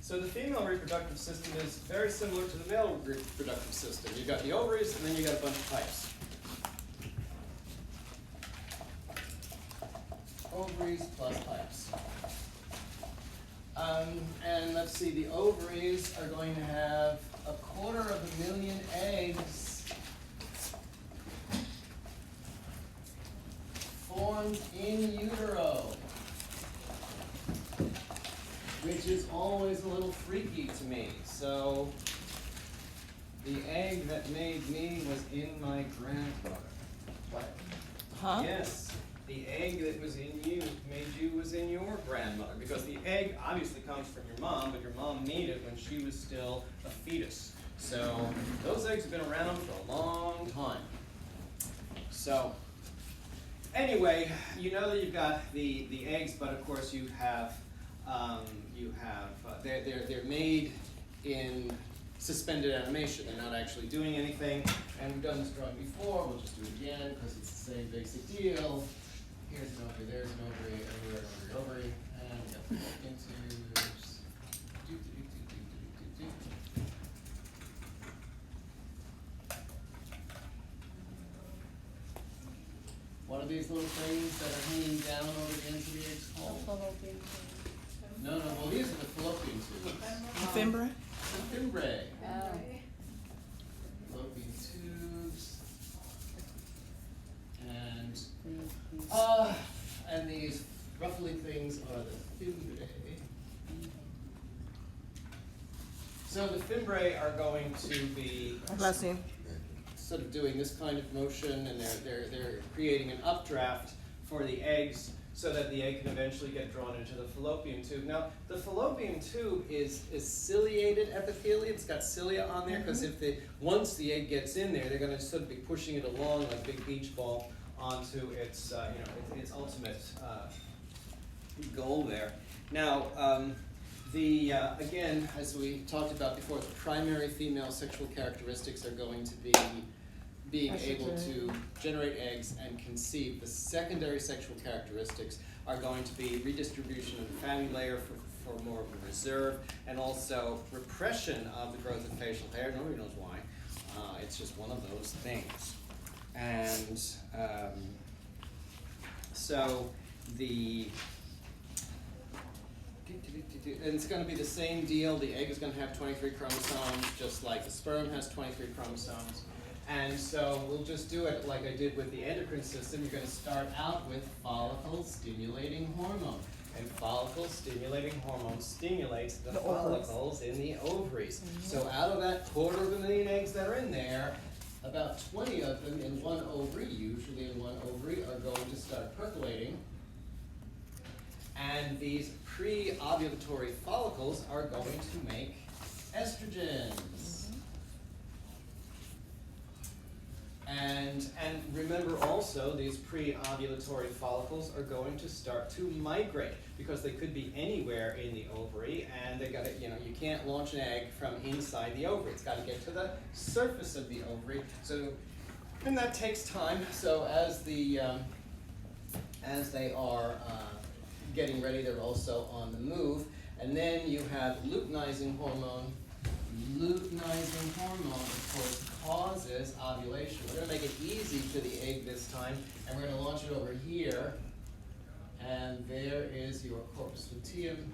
So the female reproductive system is very similar to the male reproductive system. You've got the ovaries, and then you've got a bunch of pipes. Ovaries plus pipes. And let's see, the ovaries are going to have 250,000 eggs formed in utero, which is always a little freaky to me. So the egg that made me was in my grandmother. What? Huh? Yes, the egg that was in you made you was in your grandmother, because the egg obviously comes from your mom, but your mom made it when she was still a fetus. So those eggs have been around for a long time. So anyway, you know that you've got the eggs, but of course you have they're made in suspended animation. They're not actually doing anything. And we've done this drawing before. We'll just do it again because it's the same basic deal. Here's an ovary, there's an ovary, everywhere an ovary, and we got the fallopian tubes. What are these little things that are hanging down over the ends of the eggs called? No, well these are the fallopian tubes. The fimbriae? The fimbriae. Oh. Fallopian tubes. And these ruffly things are the fimbriae. So the fimbriae are going to be Bless you. sort of doing this kind of motion, and they're creating an updraft for the eggs so that the egg can eventually get drawn into the fallopian tube. Now, the fallopian tube is ciliated epithelium. It's got cilia on there because once the egg gets in there, they're going to sort of be pushing it along like a big beach ball onto its its ultimate goal there. Now, again, as we talked about before, the primary female sexual characteristics are going to be being able to generate eggs and conceive. The secondary sexual characteristics are going to be redistribution of the fatty layer for more of a reserve, and also repression of the growth of facial hair. Nobody knows why. It's just one of those things. And so and it's going to be the same deal. The egg is going to have 23 chromosomes, just like the sperm has 23 chromosomes. And so we'll just do it like I did with the endocrine system. You're going to start out with follicle-stimulating hormone. And follicle-stimulating hormone stimulates the follicles in the ovaries. So out of that 250,000 eggs that are in there, about 20 of them in one ovary, usually in one ovary, are going to start percolating. And these pre-ovulatory follicles are going to make estrogens. And remember also, these pre-ovulatory follicles are going to start to migrate, because they could be anywhere in the ovary, and they got to, you can't launch an egg from inside the ovary. It's got to get to the surface of the ovary. So, and that takes time. So as they are getting ready, they're also on the move. And then you have luteinizing hormone. Luteinizing hormone, of course, causes ovulation. We're going to make it easy for the egg this time, and we're going to launch it over here. And there is your corpus luteum.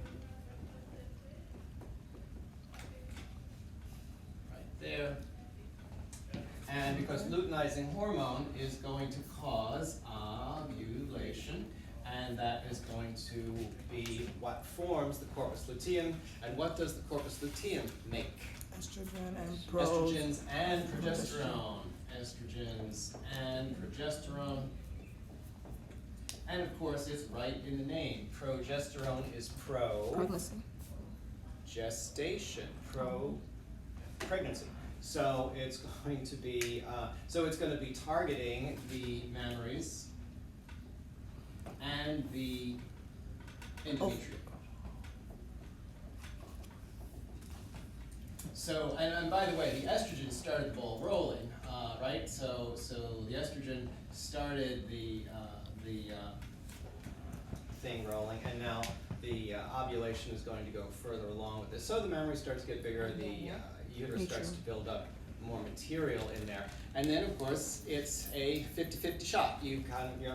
Right there. And because luteinizing hormone is going to cause ovulation, and that is going to be what forms the corpus luteum. And what does the corpus luteum make? Estrogen and Estrogens and progesterone. Estrogens and progesterone. And of course, it's right in the name. Progesterone is pregnancy. Gestation, pregnancy. So it's going to be targeting the mammaries and the endometrium. So, and by the way, the estrogen started the ball rolling, right? So the estrogen started the thing rolling, and now the ovulation is going to go further along with this. So the mammary starts to get bigger, the uterus starts to build up more material in there. And then, of course, it's a 50-50 shot. You're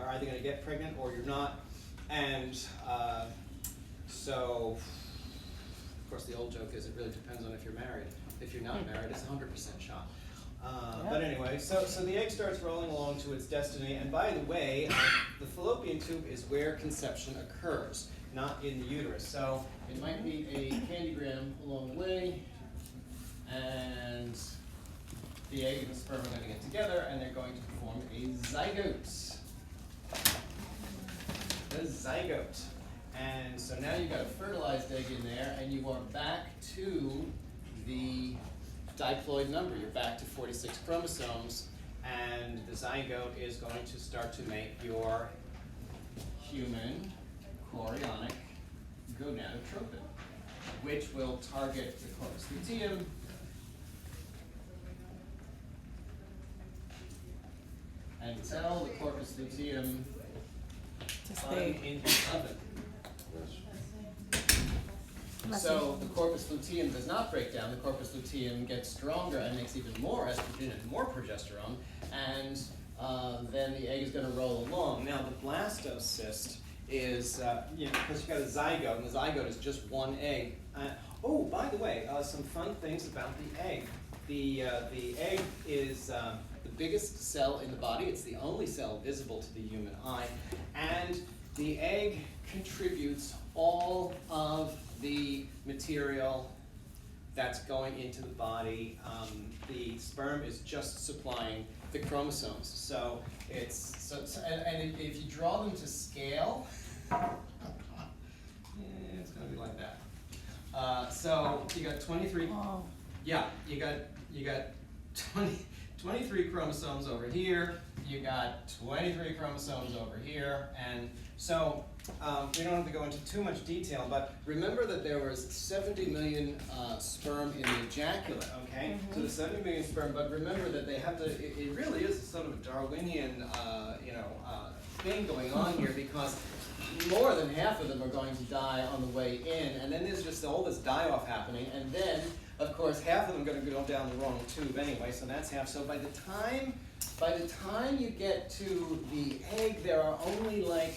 either going to get pregnant or you're not. And so, of course, the old joke is it really depends on if you're married. If you're not married, it's a 100% shot. But anyway, so the egg starts rolling along to its destiny. And by the way, the fallopian tube is where conception occurs, not in the uterus. So it might be a candygram along the way, and the egg and the sperm are going to get together, and they're going to form a zygote. The zygote. And so now you've got a fertilized egg in there, and you are back to the diploid number. You're back to 46 chromosomes, and the zygote is going to start to make your human chorionic gonadotropin, which will target the corpus luteum and tell the corpus luteum I'm in the oven. So the corpus luteum does not break down. The corpus luteum gets stronger and makes even more estrogen and more progesterone, and then the egg is going to roll along. Now the blastocyst is, because you've got a zygote, and the zygote is just one egg. Oh, by the way, some fun things about the egg. The egg is the biggest cell in the body. It's the only cell visible to the human eye, and the egg contributes all of the material that's going into the body. The sperm is just supplying the chromosomes. So it's and if you draw them to scale, it's going to be like that. So you got 23. Oh. Yeah, you got 23 chromosomes over here. You got 23 chromosomes over here, and so we don't have to go into too much detail, but remember that there was 70 million sperm in the ejaculate, okay? Mm-hmm. So the 70 million sperm, but remember that they have to, it really is sort of a Darwinian, thing going on here, because more than half of them are going to die on the way in, and then there's just all this die-off happening, and then, of course, half of them are going to go down the wrong tube anyway, so that's half. So by the time you get to the egg, there are only like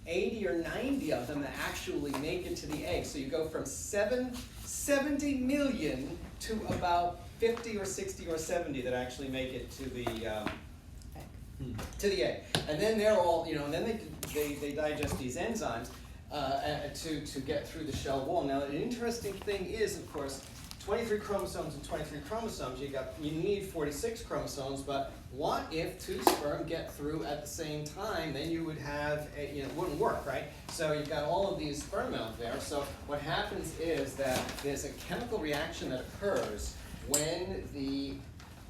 80 or 90 of them that actually make it to the egg. So you go from 70 million to about 50 or 60 or 70 that actually make it to the egg. And then they're all, and then they digest these enzymes to get through the shell wall. Now, an interesting thing is, of course, 23 chromosomes and 23 chromosomes, you need 46 chromosomes, but what if two sperm get through at the same time? Then you would have, it wouldn't work, right? So you've got all of these sperm out there. So what happens is that there's a chemical reaction that occurs when the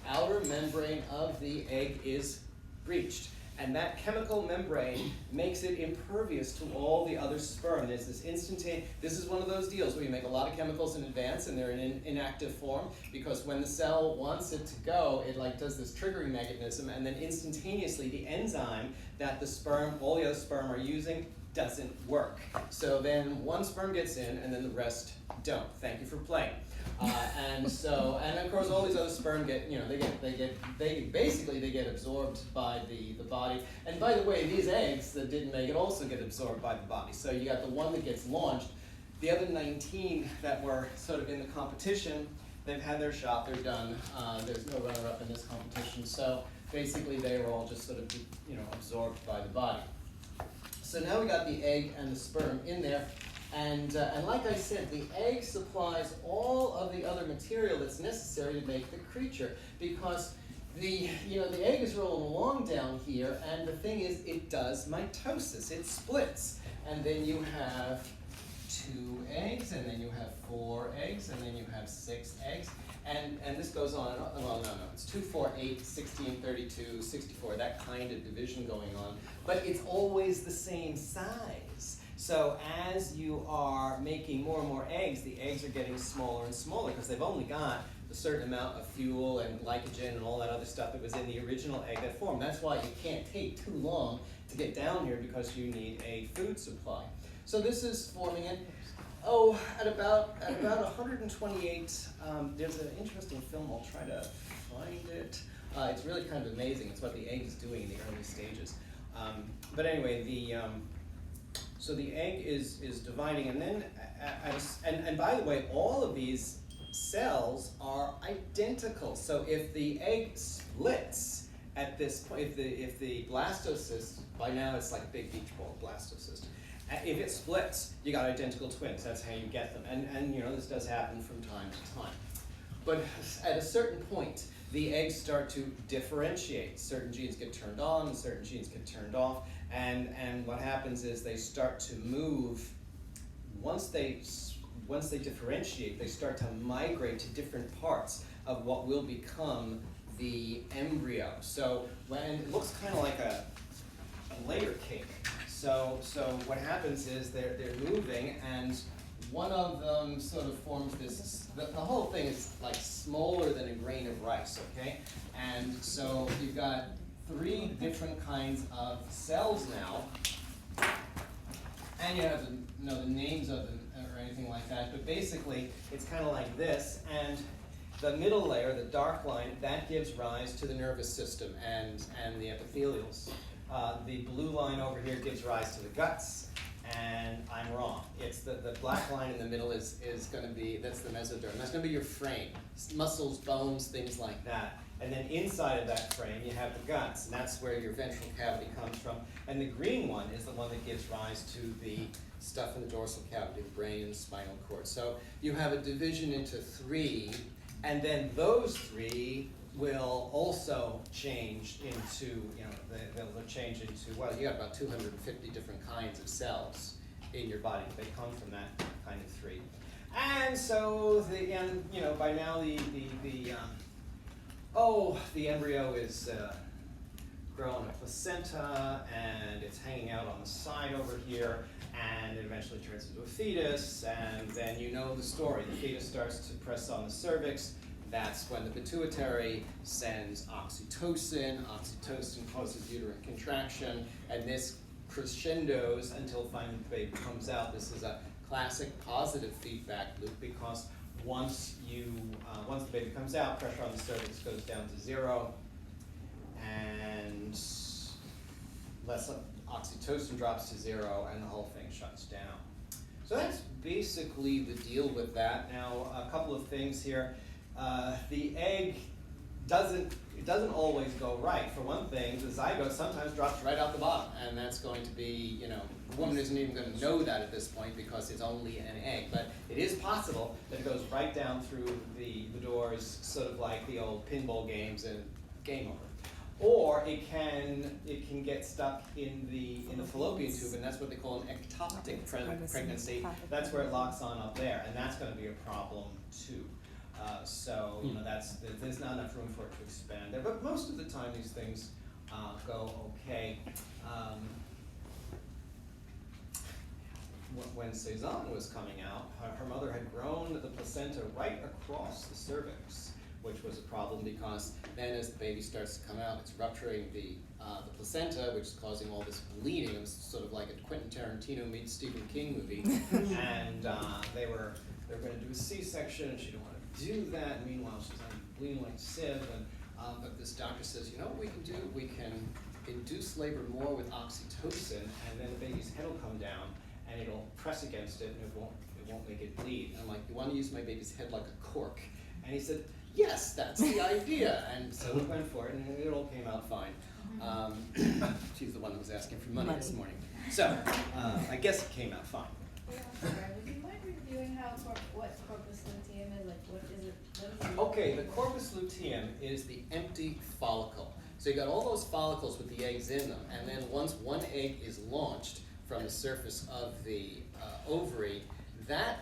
outer membrane of the egg is breached. And that chemical membrane makes it impervious to all the other sperm. There's this instantaneous, this is one of those deals where you make a lot of chemicals in advance and they're in inactive form, because when the cell wants it to go, it does this triggering mechanism, and then instantaneously the enzyme that all the other sperm are using doesn't work. So then one sperm gets in and then the rest don't. Thank you for playing. And of course all these other sperm get absorbed by the body. And by the way, these eggs that didn't make it also get absorbed by the body. So you got the one that gets launched. The other 19 that were sort of in the competition, they've had their shot, they're done. There's no runner-up in this competition. So basically they were all just sort of absorbed by the body. So now we got the egg and the sperm in there. And like I said, the egg supplies all of the other material that's necessary to make the creature, because the egg is rolling along down here, and the thing is, it does mitosis. It splits, and then you have 2 eggs, and then you have 4 eggs, and then you have 6 eggs, and this goes on. Well, no, it's 2, 4, 8, 16, 32, 64. That kind of division going on, but it's always the same size. So as you are making more and more eggs, the eggs are getting smaller and smaller because they've only got a certain amount of fuel and glycogen and all that other stuff that was in the original egg that formed. That's why you can't take too long to get down here, because you need a food supply. So this is forming it. Oh, at about 128. There's an interesting film. I'll try to find it. It's really kind of amazing. It's what the egg is doing in the early stages. But anyway, so the egg is dividing, and then and by the way, all of these cells are identical. So if the egg splits at this point, if the blastocyst, by now it's like a big beach ball blastocyst. If it splits, you got identical twins. That's how you get them. And you know, this does happen from time to time. But at a certain point, the eggs start to differentiate. Certain genes get turned on, and certain genes get turned off. And what happens is they start to move. Once they differentiate, they start to migrate to different parts of what will become the embryo. So when it looks kind of like a layer cake. So what happens is they're moving, and one of them sort of forms this. The whole thing is like smaller than a grain of rice, okay? And so you've got 3 different kinds of cells now, and you have to know the names of them or anything like that. But basically, it's kind of like this, and the middle layer, the dark line, that gives rise to the nervous system and the epithelials. The blue line over here gives rise to the guts, and I'm wrong. It's the black line in the middle is going to be, that's the mesoderm. That's going to be your frame, muscles, bones, things like that. And then inside of that frame, you have the guts, and that's where your ventral cavity comes from. And the green one is the one that gives rise to the stuff in the dorsal cavity, the brain and spinal cord. So you have a division into 3, and then those 3 will also change into, you know, they'll change into, well, you got about 250 different kinds of cells in your body. They come from that kind of 3. And so, you know, by now the embryo is grown a placenta, and it's hanging out on the side over here, and it eventually turns into a fetus, and then you know the story. The fetus starts to press on the cervix. That's when the pituitary sends oxytocin. Oxytocin causes uterine contraction, and this crescendos until finally the baby comes out. This is a classic positive feedback loop, because once the baby comes out, pressure on the cervix goes down to 0, and less oxytocin drops to 0, and the whole thing shuts down. So that's basically the deal with that. Now, a couple of things here. The egg doesn't always go right. For one thing, the zygote sometimes drops right out the bottom, and that's going to be, you know, the woman isn't even going to know that at this point because it's only an egg. But it is possible that it goes right down through the doors, sort of like the old pinball games, and game over. Or it can get stuck in the fallopian tube, and that's what they call an ectoptic pregnancy. That's where it locks on up there, and that's going to be a problem too. So, you know, there's not enough room for it to expand there. But most of the time, these things go okay. When Cezanne was coming out, her mother had grown the placenta right across the cervix, which was a problem because then as the baby starts to come out, it's rupturing the placenta, which is causing all this bleeding. It was sort of like a Quentin Tarantino meets Stephen King movie. And they were going to do a C-section, and she didn't want to do that. Meanwhile, she's bleeding like a sieve, but this doctor says, you know what we can do? We can induce labor more with oxytocin, and then the baby's head will come down, and it'll press against it, and it won't make it bleed. And I'm like, you want to use my baby's head like a cork? And he said, yes, that's the idea. And so we went for it, and it all came out fine. She's the one that was asking for money this morning. So I guess it came out fine. Would you mind reviewing what corpus luteum is? Like, what is it? Okay, the corpus luteum is the empty follicle. So you got all those follicles with the eggs in them, and then once one egg is launched from the surface of the ovary, that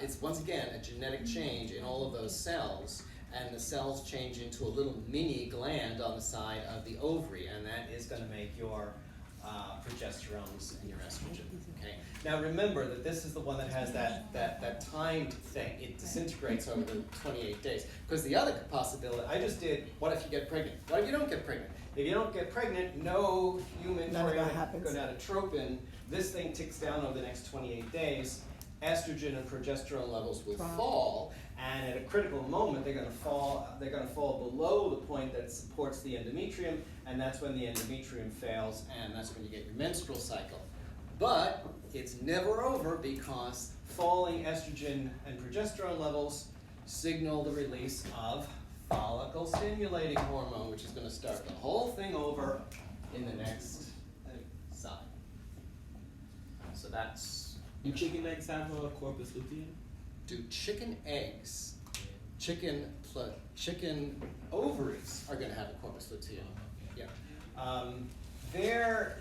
it's once again a genetic change in all of those cells, and the cells change into a little mini gland on the side of the ovary, and that is going to make your progesterones and your estrogen, okay? Now remember that this is the one that has that timed thing. It disintegrates over the 28 days. Because the other possibility, I just did, what if you get pregnant? What if you don't get pregnant? If you don't get pregnant, no human None of that chorionic happens. gonadotropin, this thing ticks down over the next 28 days, estrogen and progesterone levels will Wow. fall, and at a critical moment, they're gonna fall below the point that supports the endometrium, and that's when the endometrium fails, and that's when you get your menstrual cycle. But it's never over because falling estrogen and progesterone levels signal the release of follicle stimulating hormone, which is gonna start the whole thing over in the next side. So that's, Do chicken eggs have a corpus luteum? do chicken eggs, chicken ovaries are gonna have a corpus luteum. Yeah. They're,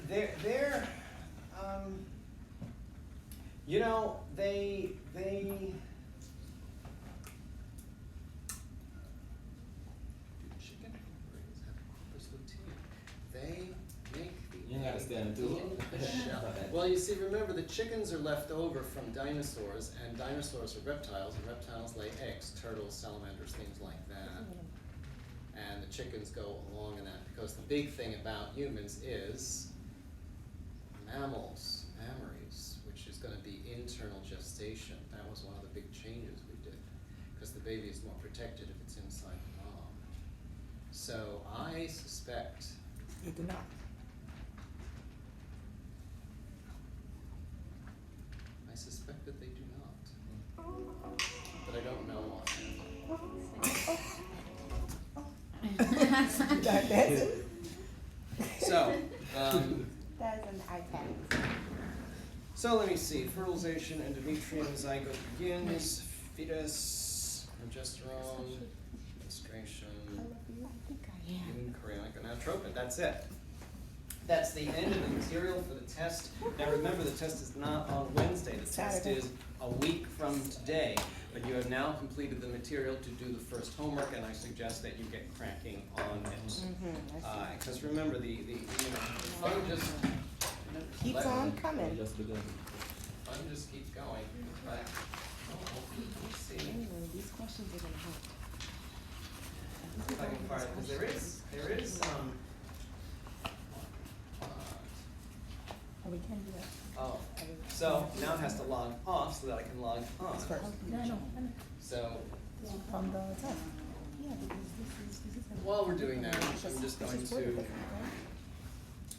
you know, they, do chicken ovaries have a corpus luteum? They make the You gotta egg stand too. in the shell. Well, you see, remember, the chickens are left over from dinosaurs, and dinosaurs are reptiles, and reptiles lay eggs, turtles, salamanders, things like that. And the chickens go along in that, because the big thing about humans is mammals, mammaries, which is gonna be internal gestation. That was one of the big changes we did, because the baby is more protected if it's inside the mom. So I suspect, You do not. that they do not. But I don't know offhand. That's it. So, That's an iPad. so let me see, fertilization, endometrium, zygote begins, fetus, progesterone, menstruation, human chorionic gonadotropin, that's it. That's the end of the material for the test. Now remember, the test is not on Wednesday, the test Saturday. is a week from today. But you have now completed the material to do the first homework, and I suggest that you get cracking on it. Because remember, the fun just Keeps let- on coming. Just begun. fun just keeps going. But let's see Anyway, these questions are gonna help. if I can find it, because there is Oh, we can do that. oh, so now it has to log off so that I can log on. It's first. So From the test. Yeah, because this is. while we're doing that, I'm just going This is really to different, right?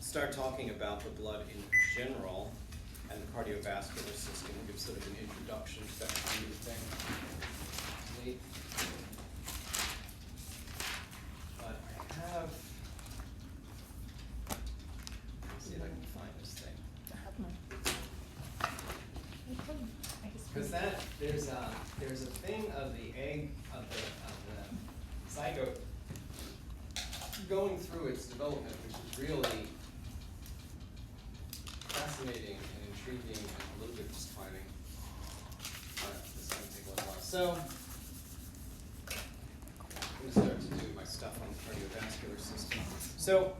start talking about the blood in general and the cardiovascular system, give sort of an introduction to that kind of thing. Neat. But I have, let's see if I can find this thing. I have mine. Because there's a thing of the egg, of the zygote going through its development, which is really fascinating and intriguing and a little bit disquieting. This is gonna take a little while. So, I'm gonna start to do my stuff on the cardiovascular system. So,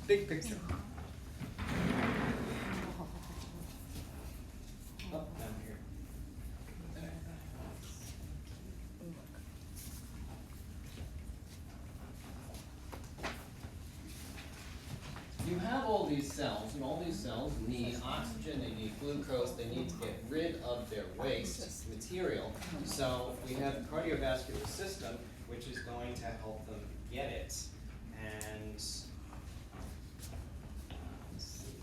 big picture. Up, down here. There. You have all these cells, and all these cells need oxygen, they need glucose, they need to get rid of their waste material. So we have the cardiovascular system, which is going to help them get it. And let's see.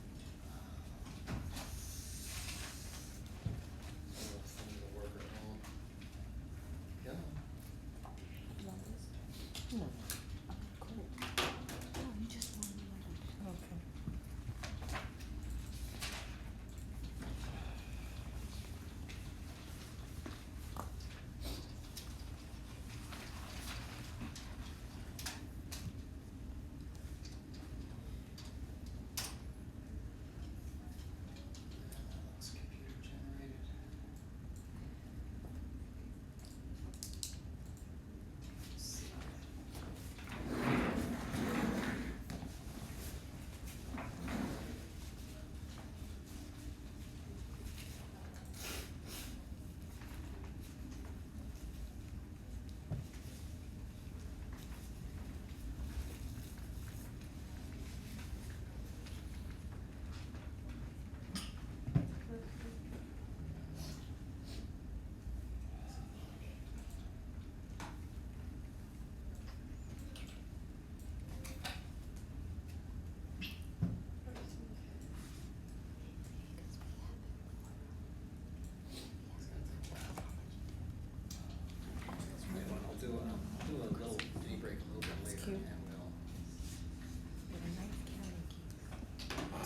Some of the worker home. Go. No. Cool. Oh, you just want me to. Okay.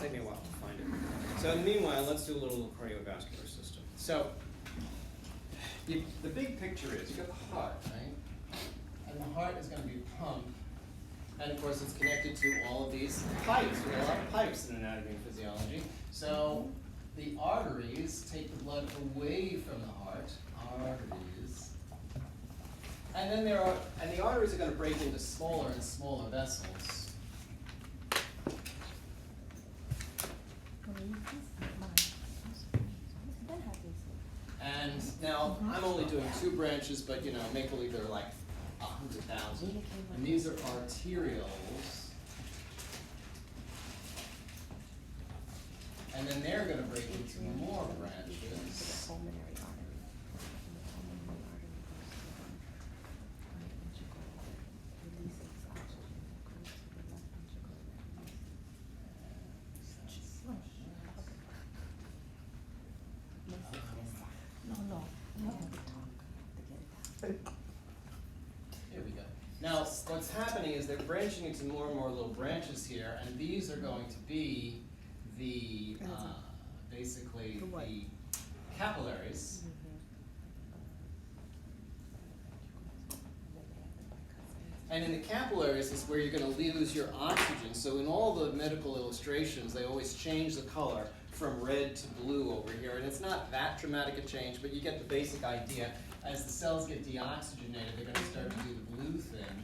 take me a while to find it. So in the meanwhile, let's do a little cardiovascular system. So the big picture is, you've got the heart, right? And the heart is going to be pumped. And of course, it's connected to all of these pipes. We have a lot of pipes in anatomy and physiology. So the arteries take the blood away from the heart. Arteries. And then the arteries are going to break into smaller and smaller vessels. And now I'm only doing 2 branches, but you know, make believe there are like 100,000. And these are arterioles. And then they're going to break into more branches. Here we go. Now, what's happening is they're branching into more and more little branches here, and these are going to be the, basically, the capillaries. And in the capillaries is where you're going to lose your oxygen. So in all the medical illustrations, they always change the color from red to blue over here. And it's not that dramatic a change, but you get the basic idea. As the cells get deoxygenated, they're going to start to do the blue thing.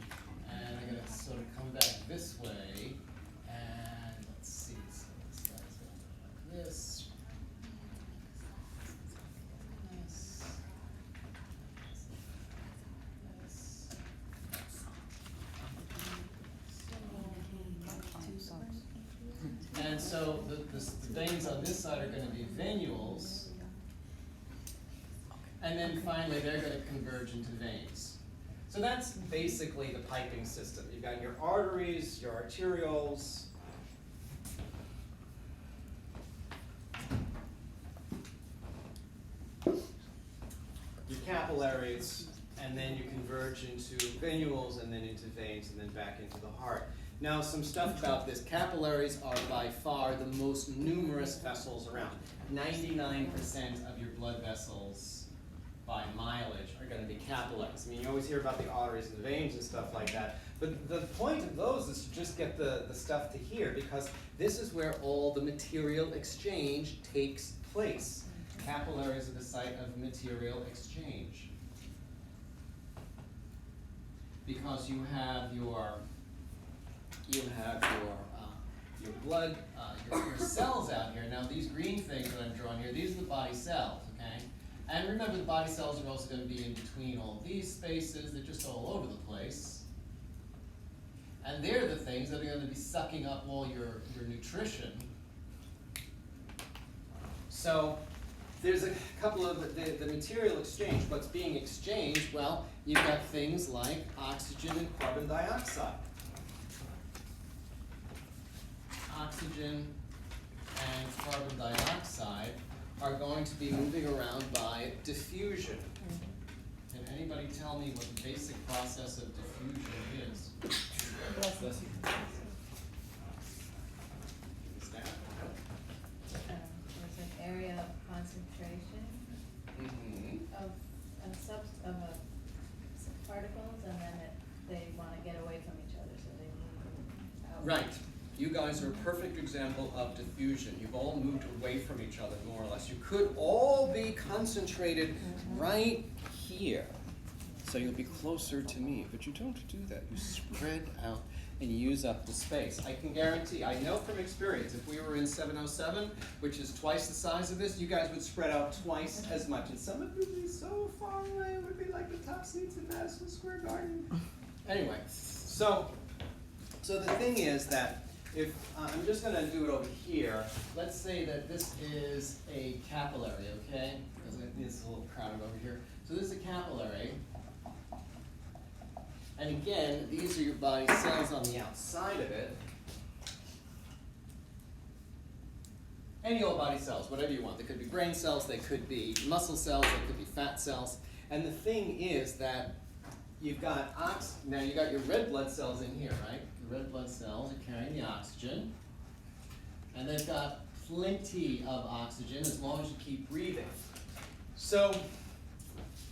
And they're going to sort of come back this way. And let's see, so this guy's going to go like this. And so the veins on this side are going to be venules. And then finally, they're going to converge into veins. So that's basically the piping system. You've got your arteries, your arterioles. Your capillaries, and then you converge into venules, and then into veins, and then back into the heart. Now, some stuff about this. Capillaries are by far the most numerous vessels around. 99% of your blood vessels by mileage are going to be capillaries. I mean, you always hear about the arteries and the veins and stuff like that. But the point of those is to just get the stuff to here, because this is where all the material exchange takes place. Capillaries are the site of material exchange. Because you have your blood, your cells out here. Now these green things that I'm drawing here, these are the body cells, okay? And remember, the body cells are also going to be in between all these spaces. They're just all over the place. And they're the things that are going to be sucking up all your nutrition. So there's a couple of the material exchange. What's being exchanged? Well, you've got things like oxygen and carbon dioxide. Oxygen and carbon dioxide are going to be moving around by diffusion. Can anybody tell me what the basic process of diffusion is? There's an area of concentration of particles, and then they want to get away from each other, so they move out. Right. You guys are a perfect example of diffusion. You've all moved away from each other, more or less. You could all be concentrated right here. So you'll be closer to me, but you don't do that. You spread out and use up the space. I can guarantee, I know from experience, if we were in 707, which is twice the size of this, you guys would spread out twice as much. And some of you would be so far away, it would be like the top seats in Madison Square Garden. Anyway, so the thing is that if I'm just going to do it over here, let's say that this is a capillary, okay? Because I think it's a little crowded over here. So this is a capillary. And again, these are your body cells on the outside of it. Any old body cells, whatever you want. They could be brain cells, they could be muscle cells, they could be fat cells. And the thing is that you've got now you got your red blood cells in here, right? The red blood cells are carrying the oxygen. And they've got plenty of oxygen as long as you keep breathing. So,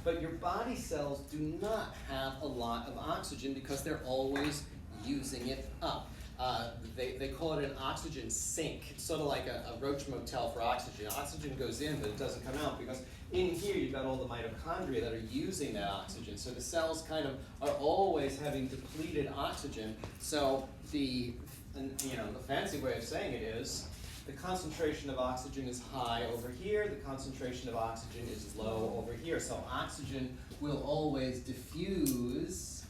but your body cells do not have a lot of oxygen because they're always using it up. They call it an oxygen sink. It's sort of like a roach motel for oxygen. Oxygen goes in, but it doesn't come out because in here you've got all the mitochondria that are using that oxygen. So the cells kind of are always having depleted oxygen. So the fancy way of saying it is, the concentration of oxygen is high over here, the concentration of oxygen is low over here. So oxygen will always diffuse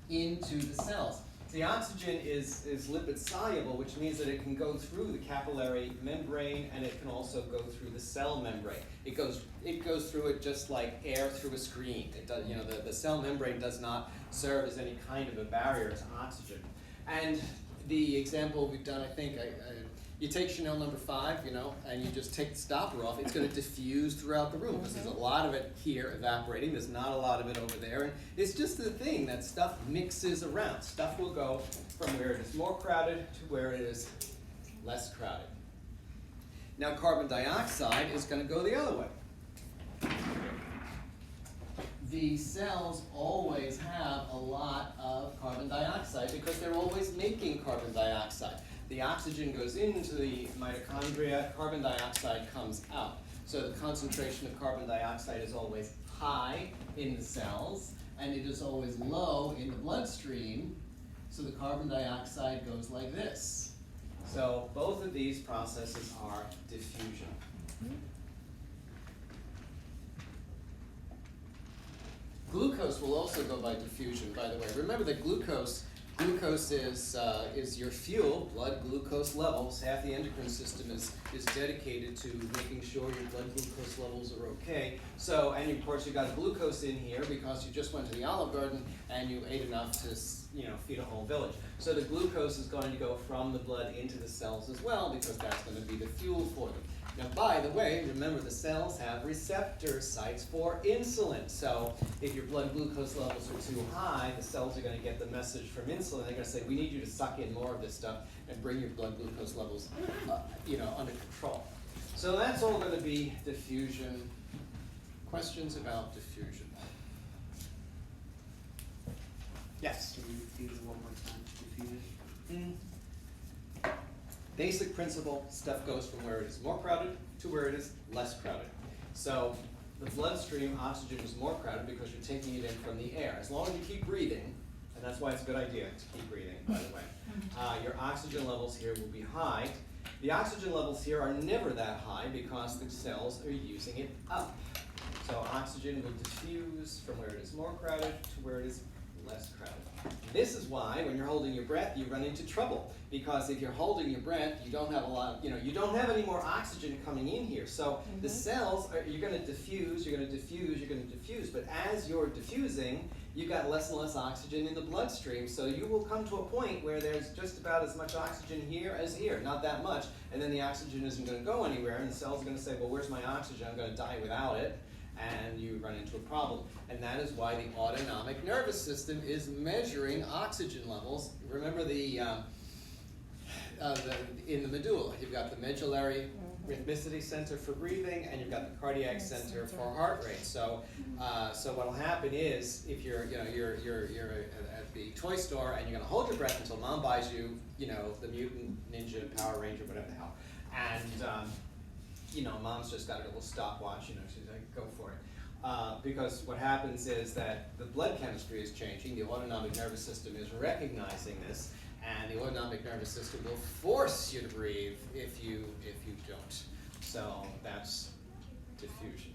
into the cells. The oxygen is lipid soluble, which means that it can go through the capillary membrane and it can also go through the cell membrane. It goes through it just like air through a screen. It does, the cell membrane does not serve as any kind of a barrier to oxygen. And the example we've done, I think, you take Chanel number 5, and you just take the stopper off, it's going to diffuse throughout the room because there's a lot of it here evaporating, there's not a lot of it over there, and it's just the thing that stuff mixes around. Stuff will go from where it is more crowded to where it is less crowded. Now carbon dioxide is going to go the other way. The cells always have a lot of carbon dioxide because they're always making carbon dioxide. The oxygen goes into the mitochondria, carbon dioxide comes out. So the concentration of carbon dioxide is always high in the cells, and it is always low in the bloodstream, so the carbon dioxide goes like this. So both of these processes are diffusion. Glucose will also go by diffusion, by the way. Remember that glucose is your fuel, blood glucose levels. Half the endocrine system is dedicated to making sure your blood glucose levels are okay. So, and of course you got glucose in here because you just went to the Olive Garden and you ate enough to feed a whole village. So the glucose is going to go from the blood into the cells as well because that's going to be the fuel for them. Now, by the way, remember the cells have receptor sites for insulin. So if your blood glucose levels are too high, the cells are going to get the message from insulin. They're going to say, we need you to suck in more of this stuff and bring your blood glucose levels under control. So that's all going to be diffusion. Questions about diffusion? Yes? Can you repeat it one more time? Diffusion? Basic principle, stuff goes from where it is more crowded to where it is less crowded. So the bloodstream oxygen is more crowded because you're taking it in from the air. As long as you keep breathing, and that's why it's a good idea to keep breathing, by the way, your oxygen levels here will be high. The oxygen levels here are never that high because the cells are using it up. So oxygen will diffuse from where it is more crowded to where it is less crowded. This is why when you're holding your breath, you run into trouble. Because if you're holding your breath, you don't have a lot of, you don't have any more oxygen coming in here. So the cells, you're going to diffuse, you're going to diffuse, you're going to diffuse. But as you're diffusing, you've got less and less oxygen in the bloodstream. So you will come to a point where there's just about as much oxygen here as here, not that much. And then the oxygen isn't going to go anywhere. And the cells are going to say, well, where's my oxygen? I'm going to die without it. And you run into a problem. And that is why the autonomic nervous system is measuring oxygen levels. Remember in the medulla, you've got the medullary rhythmicity center for breathing, and you've got the cardiac center for heart rate. So, so what'll happen is, if you're at the toy store and you're gonna hold your breath until mom buys you, the mutant ninja Power Ranger, whatever the hell, and mom's just got a little stopwatch, she's like, go for it. Because what happens is that the blood chemistry is changing, the autonomic nervous system is recognizing this, and the autonomic nervous system will force you to breathe if you don't. So that's diffusion.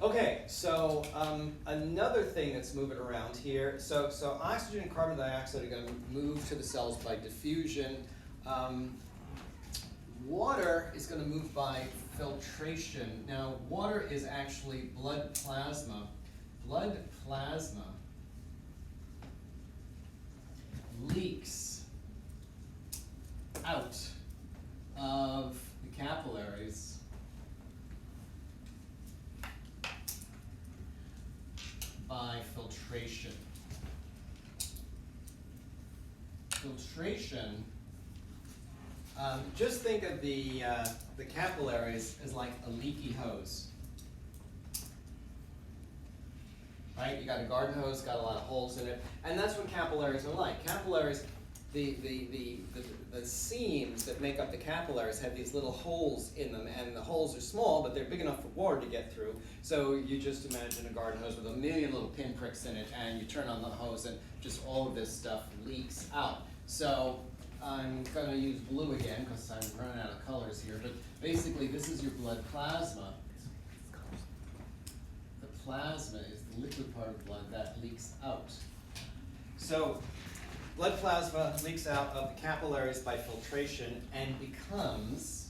Okay, so another thing that's moving around here, so oxygen and carbon dioxide are going to move to the cells by diffusion. Water is going to move by filtration. Now, water is actually blood plasma. Blood plasma leaks out of the capillaries by filtration. Just think of the capillaries as like a leaky hose. Right? You got a garden hose, got a lot of holes in it, and that's what capillaries are like. Capillaries, the seams that make up the capillaries have these little holes in them, and the holes are small, but they're big enough for water to get through. So you just imagine a garden hose with a million little pinpricks in it, and you turn on the hose, and just all of this stuff leaks out. So I'm going to use blue again because I'm running out of colors here, but basically this is your blood plasma. The plasma is the liquid part of blood that leaks out. So blood plasma leaks out of the capillaries by filtration and becomes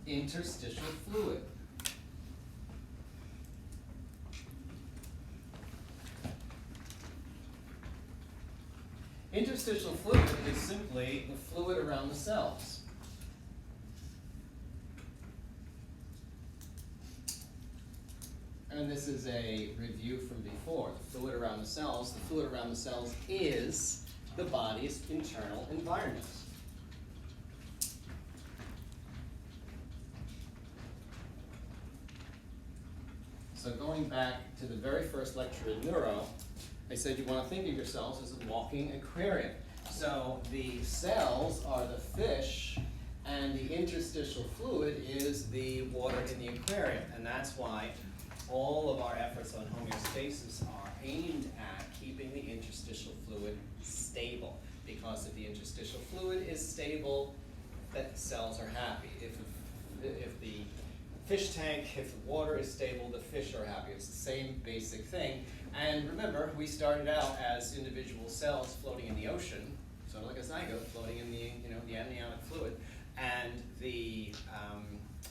interstitial fluid. Interstitial fluid is simply the fluid around the cells. And this is a review from before. The fluid around the cells. The fluid around the cells is the body's internal environment. So going back to the very first lecture in neuro, I said you want to think of yourselves as a walking aquarium. So the cells are the fish, and the interstitial fluid is the water in the aquarium. And that's why all of our efforts on homeostasis are aimed at keeping the interstitial fluid stable. Because if the interstitial fluid is stable, the cells are happy. If the fish tank, if the water is stable, the fish are happy. It's the same basic thing. And remember, we started out as individual cells floating in the ocean, sort of like a zygote floating in the amniotic fluid. And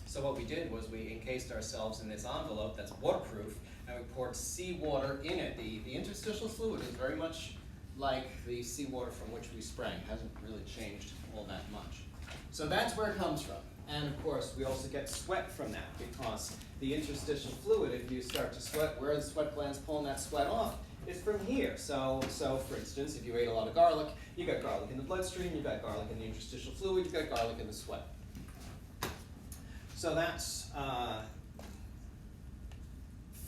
so what we did was we encased ourselves in this envelope that's waterproof, and we poured seawater in it. The interstitial fluid is very much like the seawater from which we sprang. It hasn't really changed all that much. So that's where it comes from. And of course, we also get sweat from that, because the interstitial fluid, if you start to sweat, where are the sweat glands pulling that sweat off? It's from here. So for instance, if you ate a lot of garlic, you got garlic in the bloodstream, you got garlic in the interstitial fluid, you got garlic in the sweat. So that's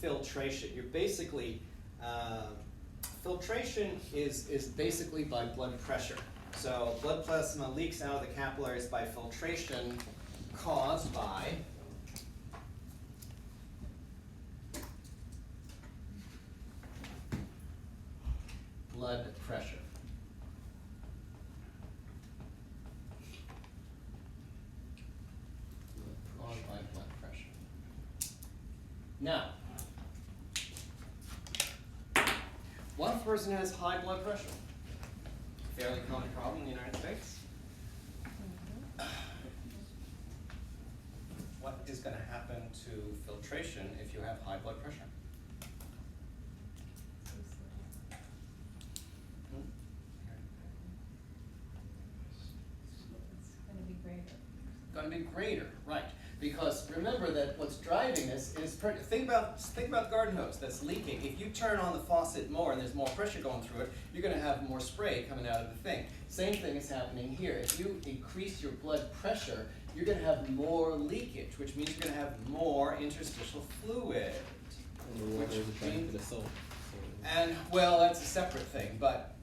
filtration. You're basically, filtration is basically by blood pressure. So blood plasma leaks out of the capillaries by filtration caused by blood pressure. Caused by blood pressure. Now, what if a person has high blood pressure? Fairly common problem in the United States. What is going to happen to filtration if you have high blood pressure? It's gonna be greater. Going to be greater, right? Because remember that what's driving this is think about the garden hose that's leaking. If you turn on the faucet more and there's more pressure going through it, you're going to have more spray coming out of the thing. Same thing is happening here. If you increase your blood pressure, you're going to have more leakage, which means you're going to have more interstitial fluid. And well, that's a separate thing, but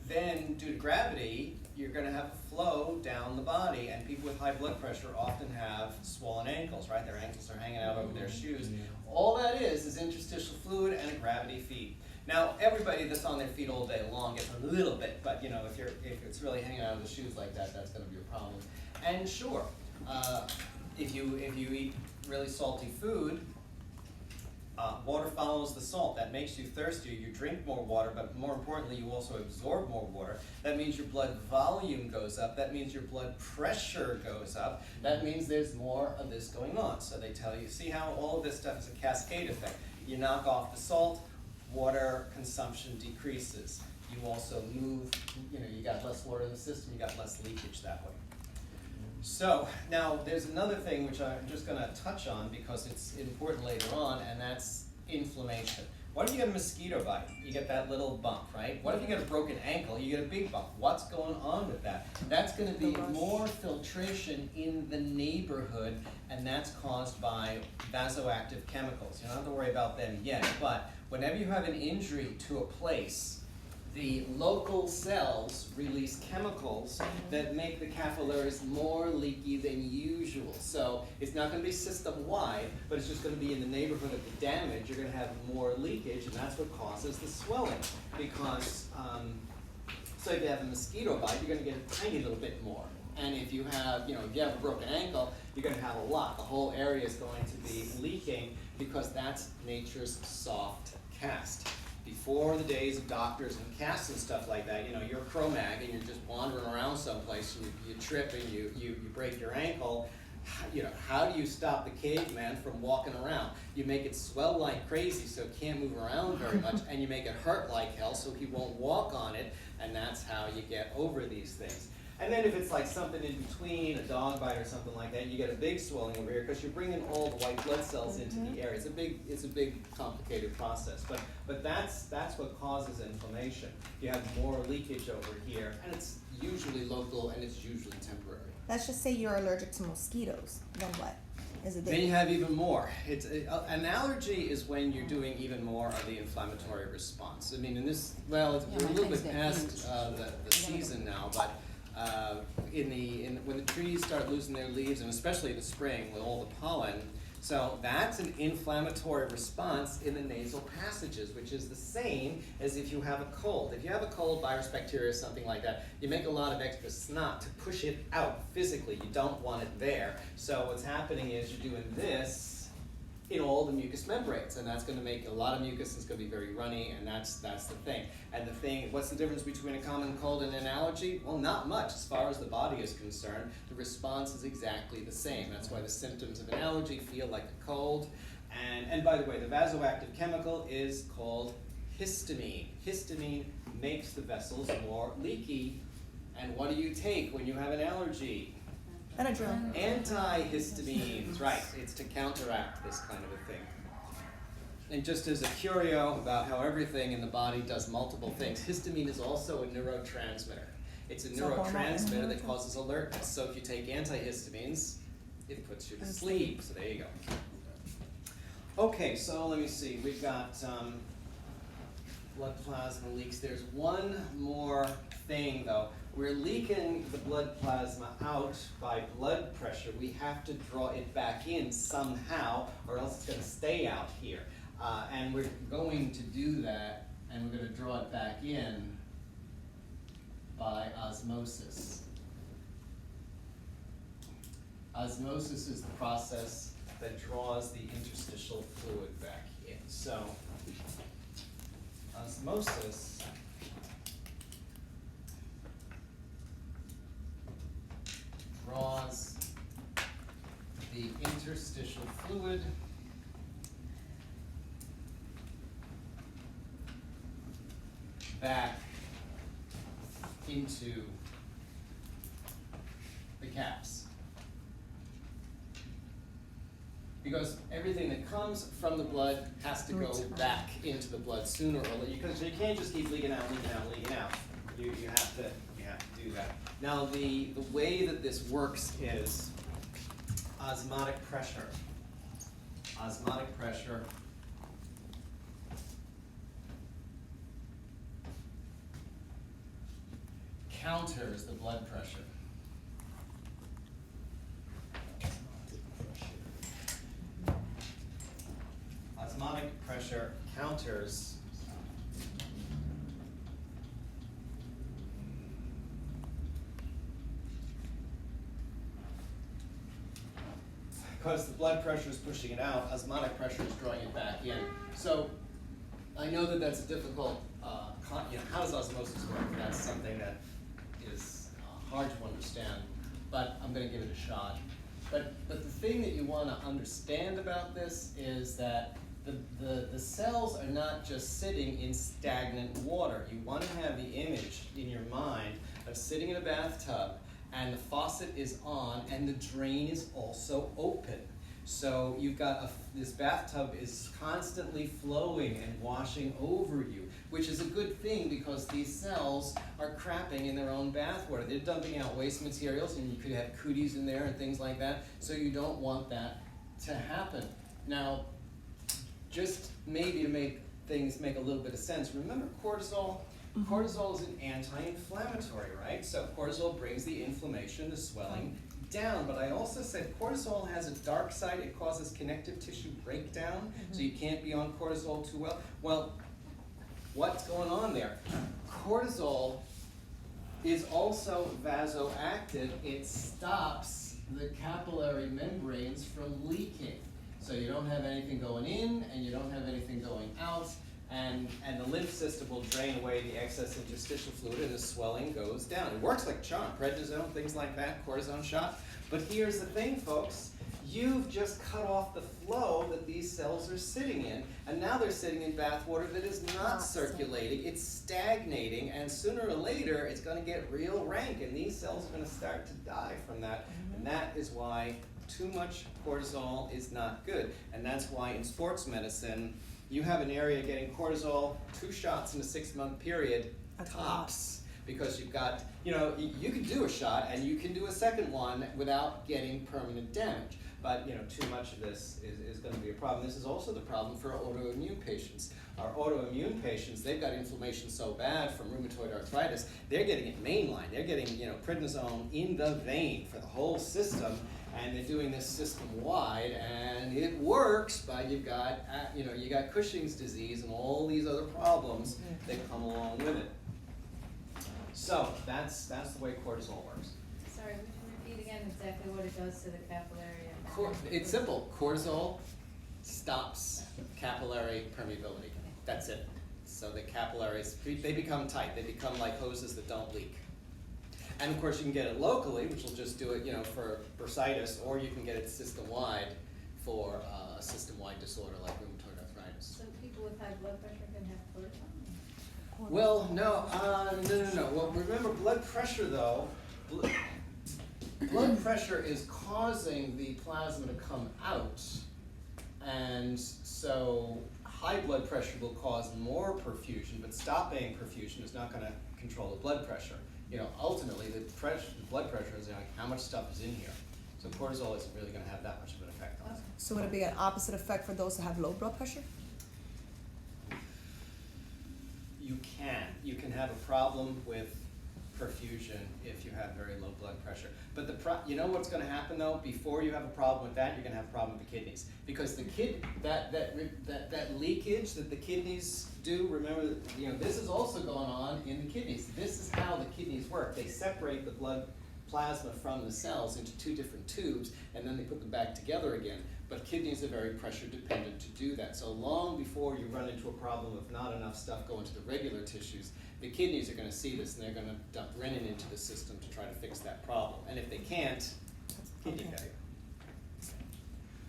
then due to gravity, you're going to have a flow down the body, and people with high blood pressure often have swollen ankles, right? Their ankles are hanging out over their shoes. All that is interstitial fluid and a gravity feed. Now, everybody that's on their feet all day long gets a little bit, but you know, if it's really hanging out of the shoes like that, that's going to be a problem. And sure, if you eat really salty food, water follows the salt. That makes you thirsty. You drink more water, but more importantly, you also absorb more water. That means your blood volume goes up. That means your blood pressure goes up. That means there's more of this going on. So they tell you, see how all of this stuff is a cascade effect. You knock off the salt, water consumption decreases. You also move, you got less water in the system, you got less leakage that way. So now there's another thing which I'm just going to touch on because it's important later on, and that's inflammation. What if you get a mosquito bite? You get that little bump, right? What if you get a broken ankle? You get a big bump. What's going on with that? That's going to be The rush. more filtration in the neighborhood, and that's caused by vasoactive chemicals. You don't have to worry about them yet, but whenever you have an injury to a place, the local cells release chemicals that make the capillaries more leaky than usual. So it's not going to be system-wide, but it's just going to be in the neighborhood of the damage. You're going to have more leakage, and that's what causes the swelling. Because, so if you have a mosquito bite, you're going to get a tiny little bit more. And if you have, if you have a broken ankle, you're going to have a lot. The whole area is going to be leaking because that's nature's soft cast. Before the days of doctors and casts and stuff like that, you're a Cro-Mag and you're just wandering around someplace and you trip and you break your ankle. How do you stop the caveman from walking around? You make it swell like crazy so it can't move around very much, and you make it hurt like hell so he won't walk on it, and that's how you get over these things. And then if it's like something in between, a dog bite or something like that, you get a big swelling over here because you're bringing all the white blood cells into the area. It's a big complicated process, but that's what causes inflammation. You have more leakage over here, and it's usually local and it's usually temporary. Let's just say you're allergic to mosquitoes. Then what? Is it Then you have even more. An allergy is when you're doing even more of the inflammatory response. I mean, we're a little bit past the season now, but when the trees start losing their leaves, and especially in the spring with all the pollen, so that's an inflammatory response in the nasal passages, which is the same as if you have a cold. If you have a cold, virus, bacteria, something like that, you make a lot of extra snot to push it out physically. You don't want it there. So what's happening is you're doing this in all the mucous membranes, and that's going to make a lot of mucus. It's going to be very runny, and that's the thing. And what's the difference between a common cold and an allergy? Well, not much as far as the body is concerned. The response is exactly the same. That's why the symptoms of an allergy feel like a cold. And by the way, the vasoactive chemical is called histamine. Histamine makes the vessels more leaky. And what do you take when you have an allergy? Benadryl? Antihistamines, right. It's to counteract this kind of a thing. And just as a curio about how everything in the body does multiple things, histamine is also a neurotransmitter. It's a neurotransmitter that causes alertness. So if you take antihistamines, it puts you to sleep. So there you go. Okay, so let me see. We've got blood plasma leaks. There's one more thing, though. We're leaking the blood plasma out by blood pressure. We have to draw it back in somehow, or else it's going to stay out here. And we're going to do that, and we're going to draw it back in by osmosis. Osmosis is the process that draws the interstitial fluid back in. So, osmosis draws the interstitial fluid back into the caps. Because everything that comes from the blood has to go back into the blood sooner or later. Because you can't just keep leaking out. You have to do that. Now the way that this works is osmotic pressure. Osmotic pressure counters the blood pressure. Osmotic pressure counters because the blood pressure is pushing it out, osmotic pressure is drawing it back in. So I know that that's a difficult, how does osmosis work? That's something that is hard to understand, but I'm going to give it a shot. But the thing that you want to understand about this is that the cells are not just sitting in stagnant water. You want to have the image in your mind of sitting in a bathtub and the faucet is on and the drain is also open. So you've got this bathtub is constantly flowing and washing over you, which is a good thing because these cells are crapping in their own bathwater. They're dumping out waste materials, and you could have cooties in there and things like that, so you don't want that to happen. Now, just maybe to make things make a little bit of sense, remember cortisol? Cortisol is an anti-inflammatory, right? So cortisol brings the inflammation, the swelling down, but I also said cortisol has a dark side. It causes connective tissue breakdown, so you can't be on cortisol too well. Well, what's going on there? Cortisol is also vasoactive. It stops the capillary membranes from leaking. So you don't have anything going in and you don't have anything going out, and the lymph system will drain away the excess interstitial fluid and the swelling goes down. It works like charm, prednisone, things like that, cortisone shot. But here's the thing, folks. You've just cut off the flow that these cells are sitting in, and now they're sitting in bathwater that is not circulating, it's stagnating, and sooner or later it's going to get real rank, and these cells are going to start to die from that, and that is why too much cortisol is not good, and that's why in sports medicine, you have an area getting cortisol 2 shots in a 6-month period, That's a tops. Because you've got, you can do a shot and you can do a second one without getting permanent damage. But, too much of this is going to be a problem. This is also the problem for autoimmune patients. Our autoimmune patients, they've got inflammation so bad from rheumatoid arthritis, they're getting it mainline. They're getting, prednisone in the vein for the whole system, and they're doing this system-wide, and it works, but you've got, you got Cushing's disease and all these other problems that come along with it. So that's the way cortisol works. Sorry, would you repeat again exactly what it does to the capillary? It's simple. Cortisol stops capillary permeability. That's it. So the capillaries, they become tight. They become like hoses that don't leak. And of course you can get it locally, which will just do it, for bursitis, or you can get it system-wide for a system-wide disorder like rheumatoid arthritis. So people with high blood pressure can have cortisol? Well, no. Well, remember blood pressure though. Blood pressure is causing the plasma to come out, and so high blood pressure will cause more perfusion, but stopping perfusion is not going to control the blood pressure. Ultimately, the blood pressure is like how much stuff is in here. So cortisol isn't really going to have that much of an effect on it. So would it be an opposite effect for those that have low blood pressure? You can have a problem with perfusion if you have very low blood pressure. But what's going to happen though? Before you have a problem with that, you're going to have a problem with the kidneys, because the that leakage that the kidneys do. Remember, this is also going on in the kidneys. This is how the kidneys work. They separate the blood plasma from the cells into 2 different tubes, and then they put them back together again. But kidneys are very pressure dependent to do that. So long before you run into a problem of not enough stuff going to the regular tissues, the kidneys are going to see this and they're going to dump renin into the system to try to fix that problem. And if they can't, kidney failure.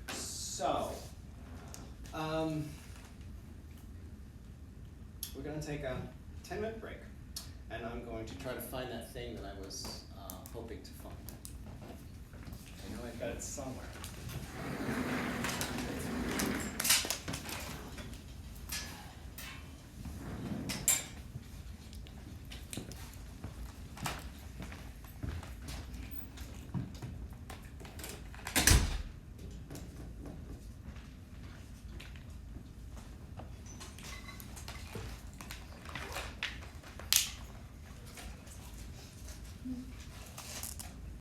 So, we're going to take a 10-minute break, and I'm going to try to find that thing that I was hoping to find. I know I've got it somewhere.